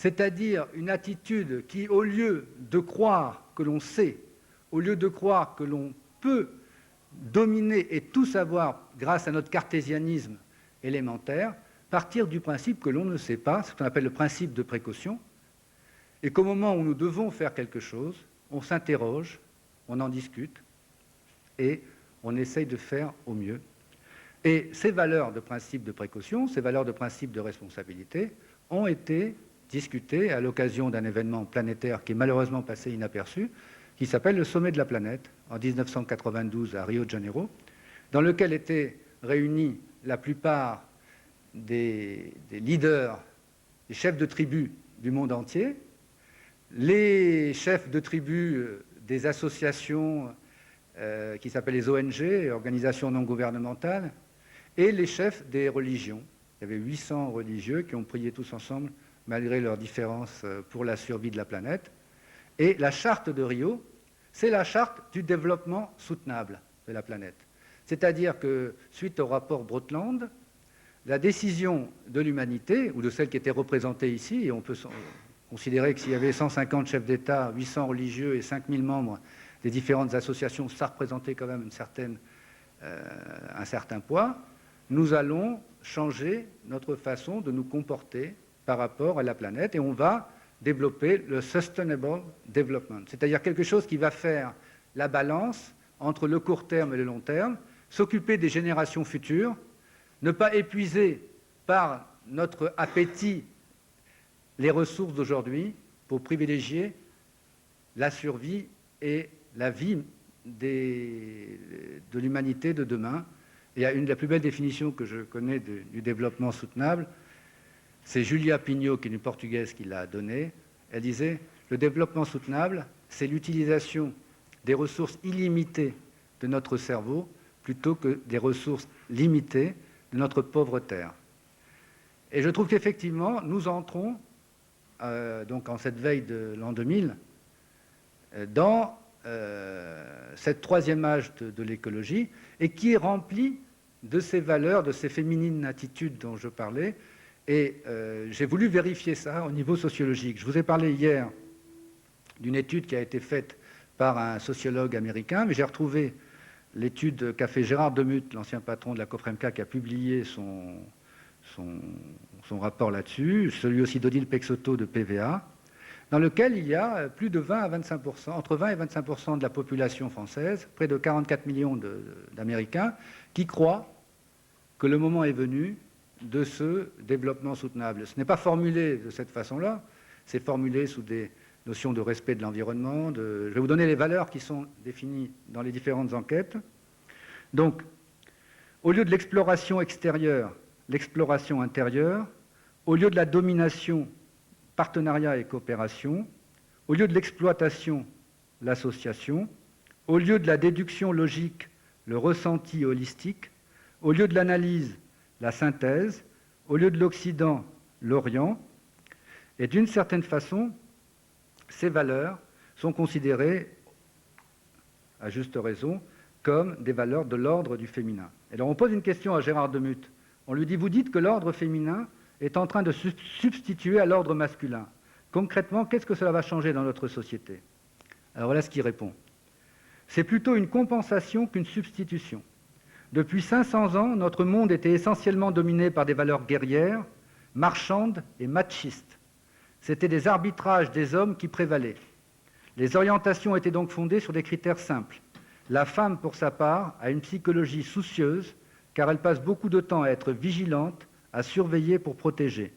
c'est-à-dire une attitude qui, au lieu de croire que l'on sait, au lieu de croire que l'on peut dominer et tout savoir grâce à notre cartésianisme élémentaire, partir du principe que l'on ne sait pas, ce qu'on appelle le principe de précaution, et qu'au moment où nous devons faire quelque chose, on s'interroge, on en discute, et on essaye de faire au mieux. Et ces valeurs de principe de précaution, ces valeurs de principe de responsabilité, ont été discutées à l'occasion d'un événement planétaire qui est malheureusement passé inaperçu, qui s'appelle le Sommet de la planète, en 1992 à Rio de Janeiro, dans lequel étaient réunis la plupart des leaders, des chefs de tribus du monde entier, les chefs de tribus des associations qui s'appellent les ONG, organisations non gouvernementales, et les chefs des religions. Il y avait 800 religieux qui ont prié tous ensemble, malgré leurs différences, pour la survie de la planète. Et la charte de Rio, c'est la charte du développement soutenable de la planète. C'est-à-dire que, suite au rapport Brundtland, la décision de l'humanité, ou de celle qui était représentée ici, et on peut considérer que s'il y avait 150 chefs d'État, 800 religieux et 5000 membres des différentes associations, ça représentait quand même un certain poids, nous allons changer notre façon de nous comporter par rapport à la planète et on va développer le Sustainable Development, c'est-à-dire quelque chose qui va faire la balance entre le court terme et le long terme, s'occuper des générations futures, ne pas épuiser par notre appétit les ressources d'aujourd'hui pour privilégier la survie et la vie de l'humanité de demain. Et une des plus belles définitions que je connais du développement soutenable, c'est Julia Pinho, qui est une Portugaise, qui l'a donnée. Elle disait « Le développement soutenable, c'est l'utilisation des ressources illimitées de notre cerveau plutôt que des ressources limitées de notre pauvre terre. » Et je trouve qu'effectivement, nous entrons, donc en cette veille de l'an 2000, dans cette troisième âge de l'écologie, et qui est rempli de ces valeurs, de ces féminines attitudes dont je parlais, et j'ai voulu vérifier ça au niveau sociologique. Je vous ai parlé hier d'une étude qui a été faite par un sociologue américain, mais j'ai retrouvé l'étude qu'a fait Gérard Demuth, l'ancien patron de la Cofremca, qui a publié son rapport là-dessus, celui aussi d'Odile Peixoto de PVA, dans lequel il y a plus de 20 à 25%, entre 20 et 25% de la population française, près de 44 millions d'Américains, qui croient que le moment est venu de ce développement soutenable. Ce n'est pas formulé de cette façon-là, c'est formulé sous des notions de respect de l'environnement. Je vais vous donner les valeurs qui sont définies dans les différentes enquêtes. Donc, au lieu de l'exploration extérieure, l'exploration intérieure, au lieu de la domination, partenariat et coopération, au lieu de l'exploitation, l'association, au lieu de la déduction logique, le ressenti holistique, au lieu de l'analyse, la synthèse, au lieu de l'Occident, l'Orient, et d'une certaine façon, ces valeurs sont considérées, à juste raison, comme des valeurs de l'ordre du féminin. Et alors on pose une question à Gérard Demuth. On lui dit, vous dites que l'ordre féminin est en train de se substituer à l'ordre masculin. Concrètement, qu'est-ce que cela va changer dans notre société? Alors voilà ce qu'il répond. C'est plutôt une compensation qu'une substitution. Depuis 500 ans, notre monde était essentiellement dominé par des valeurs guerrières, marchandes et machistes. C'étaient des arbitrages des hommes qui prévalaient. Les orientations étaient donc fondées sur des critères simples. La femme, pour sa part, a une psychologie soucieuse, car elle passe beaucoup de temps à être vigilante, à surveiller pour protéger.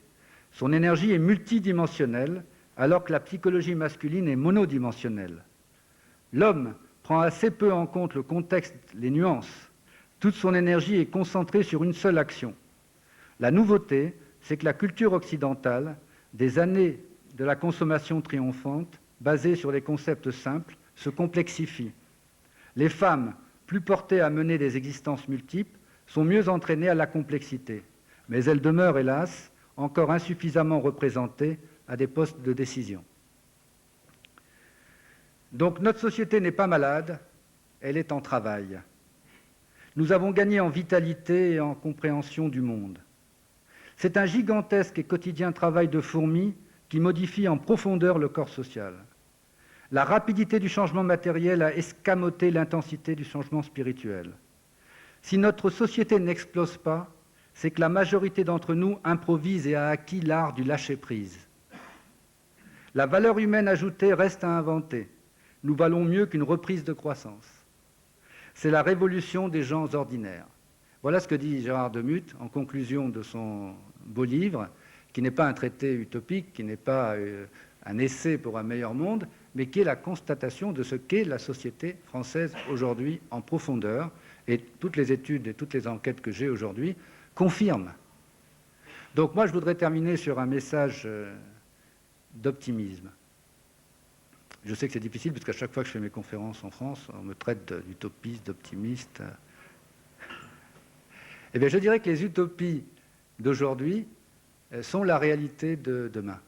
Son énergie est multidimensionnelle, alors que la psychologie masculine est monodimensionnelle. L'homme prend assez peu en compte le contexte, les nuances. Toute son énergie est concentrée sur une seule action. La nouveauté, c'est que la culture occidentale, des années de la consommation triomphante, basée sur des concepts simples, se complexifie. Les femmes, plus portées à mener des existences multiples, sont mieux entraînées à la complexité. Mais elles demeurent, hélas, encore insuffisamment représentées à des postes de décision. Donc notre société n'est pas malade, elle est en travail. Nous avons gagné en vitalité et en compréhension du monde. C'est un gigantesque et quotidien travail de fourmi qui modifie en profondeur le corps social. La rapidité du changement matériel a escamoté l'intensité du changement spirituel. Si notre société n'explose pas, c'est que la majorité d'entre nous improvise et a acquis l'art du lâcher-prise. La valeur humaine ajoutée reste à inventer. Nous valons mieux qu'une reprise de croissance. C'est la révolution des gens ordinaires. Voilà ce que dit Gérard Demuth en conclusion de son beau livre, qui n'est pas un traité utopique, qui n'est pas un essai pour un meilleur monde, mais qui est la constatation de ce qu'est la société française aujourd'hui en profondeur. Et toutes les études et toutes les enquêtes que j'ai aujourd'hui confirment. Donc moi, je voudrais terminer sur un message d'optimisme. Je sais que c'est difficile, parce qu'à chaque fois que je fais mes conférences en France, on me traite d'utopiste, d'optimiste. Eh bien, je dirais que les utopies d'aujourd'hui sont la réalité de demain.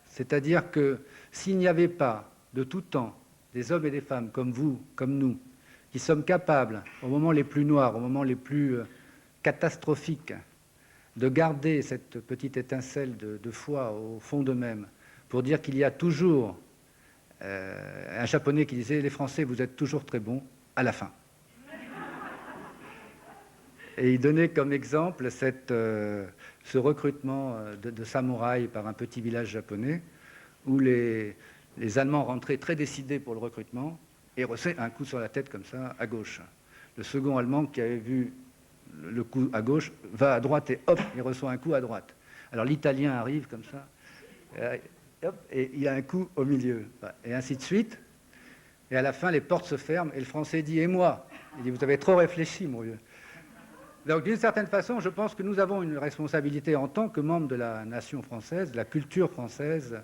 C'est-à-dire que s'il n'y avait pas de tout temps des hommes et des femmes comme vous, comme nous, qui sommes capables, au moment les plus noirs, au moment les plus catastrophiques, de garder cette petite étincelle de foi au fond d'eux-mêmes, pour dire qu'il y a toujours un Japonais qui disait « Les Français, vous êtes toujours très bons, à la fin ». Et il donnait comme exemple ce recrutement de samouraïs par un petit village japonais où les Allemands rentraient très décidés pour le recrutement et reçaient un coup sur la tête comme ça, à gauche. Le second Allemand qui avait vu le coup à gauche va à droite et hop, il reçoit un coup à droite. Alors l'Italien arrive comme ça, et il y a un coup au milieu, et ainsi de suite. Et à la fin, les portes se ferment et le Français dit « Et moi ?» Il dit « Vous avez trop réfléchi, mon vieux. » Donc, d'une certaine façon, je pense que nous avons une responsabilité en tant que membres de la nation française, de la culture française.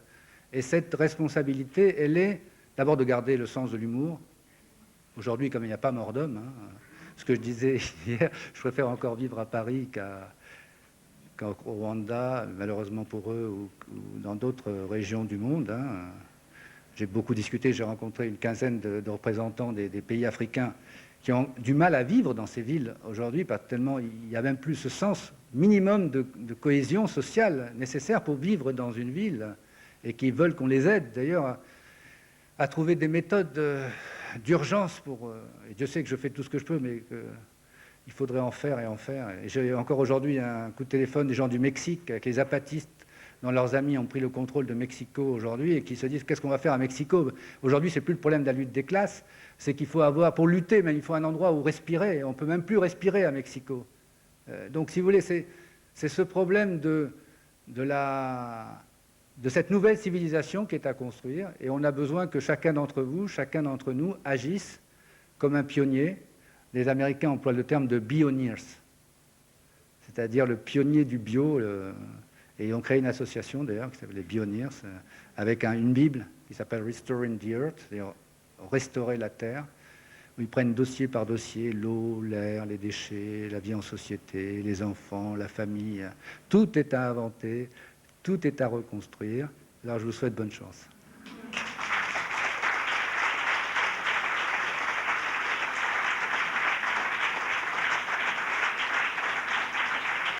Et cette responsabilité, elle est d'abord de garder le sens de l'humour. Aujourd'hui, comme il n'y a pas mort d'homme, ce que je disais hier, je préfère encore vivre à Paris qu'au Rwanda, malheureusement pour eux, ou dans d'autres régions du monde. J'ai beaucoup discuté, j'ai rencontré une quinzaine de représentants des pays africains qui ont du mal à vivre dans ces villes aujourd'hui, parce que tellement il n'y a même plus ce sens minimum de cohésion sociale nécessaire pour vivre dans une ville, et qui veulent qu'on les aide d'ailleurs à trouver des méthodes d'urgence pour... et Dieu sait que je fais tout ce que je peux, mais il faudrait en faire et en faire. Et j'ai encore aujourd'hui un coup de téléphone des gens du Mexique, avec les zapatistes, dont leurs amis ont pris le contrôle de Mexico aujourd'hui, et qui se disent qu'est-ce qu'on va faire à Mexico. Aujourd'hui, c'est plus le problème de la lutte des classes, c'est qu'il faut avoir, pour lutter, mais il faut un endroit où respirer. On ne peut même plus respirer à Mexico. Donc, si vous voulez, c'est ce problème de cette nouvelle civilisation qui est à construire, et on a besoin que chacun d'entre vous, chacun d'entre nous, agisse comme un pionnier. Les Américains emploient le terme de pioneers, c'est-à-dire le pionnier du bio, et ils ont créé une association d'ailleurs qui s'appelle les Pioneers, avec une Bible qui s'appelle Restoring the Earth, c'est-à-dire restaurer la terre, où ils prennent dossier par dossier, l'eau, l'air, les déchets, la vie en société, les enfants, la famille. Tout est à inventer, tout est à reconstruire. Alors je vous souhaite bonne chance.